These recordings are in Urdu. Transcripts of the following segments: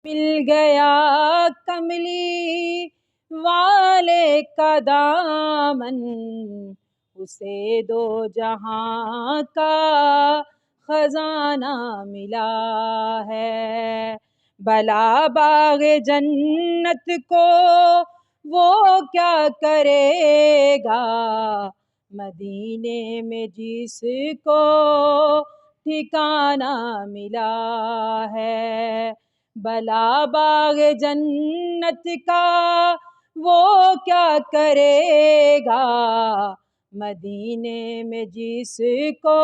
مل گیا کملی والے کا دامن، اسے دو جہاں کا خزانہ ملا ہے۔ بھلا باغ جنت کو وہ کیا کرے گا، مدینے میں جس کو ٹھکانہ ملا ہے۔ بھلا باغ جنت کا وہ کیا کرے گا، مدینے میں جس کو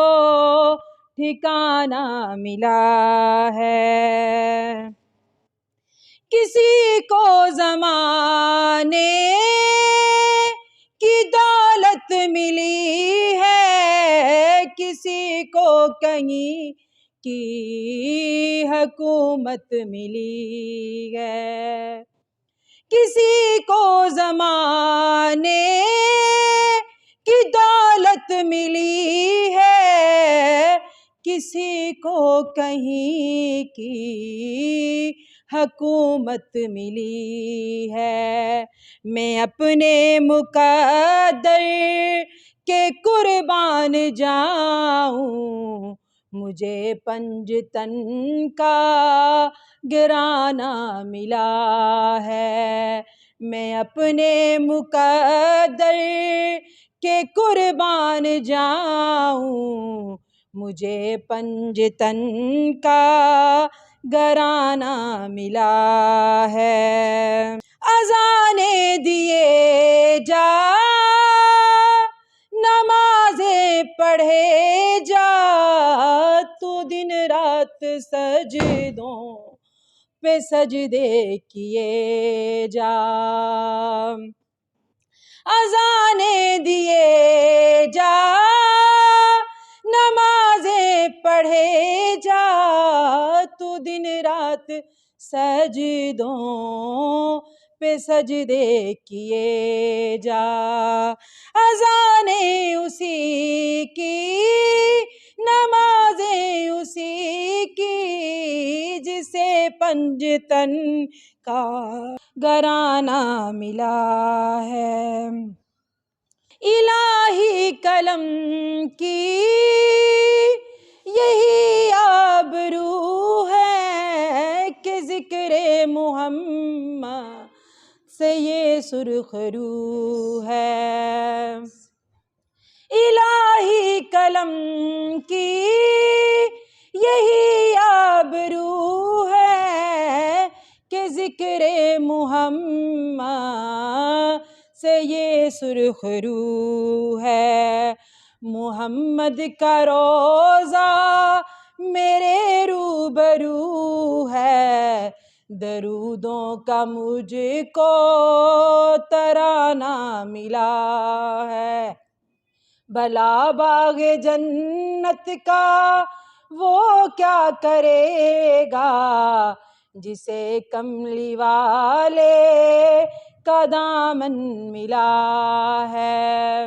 ٹھکانہ ملا ہے۔ کسی کو زمانے کی دولت ملی ہے، کسی کو کہیں کی حکومت ملی ہے۔ کسی کو زمانے کی دولت ملی ہے، کسی کو کہیں کی حکومت ملی ہے۔ میں اپنے مقدر کے قربان جاؤں، مجھے پنجتن کا گرانہ ملا ہے۔ میں اپنے مقدر کے قربان جاؤں، مجھے پنجتن کا گرانہ ملا ہے۔ اذانیں دیے جا، نمازیں پڑھے جا، تو دن رات سجدوں پہ سجدے کیے جا۔ اذانیں دیے جا، نمازیں پڑھے جا، تو دن رات سجدوں پہ سجدے کیے جا۔ اذانیں اسی کی، نمازیں اسی کی، جسے پنجتن کا گرانہ ملا ہے۔ الہی قلم کی یہی آبرو ہے کہ ذکر محمد سے یہ سرخ رو ہے۔ الہی قلم کی یہی آبرو ہے کہ ذکر محمد سے یہ سرخ رو ہے۔ محمد کا روضہ میرے روبرو ہے، درودوں کا مجھ کو ترانہ ملا ہے۔ بھلا باغ جنت کا وہ کیا کرے گا، جسے کملی والے کا دامن ملا ہے۔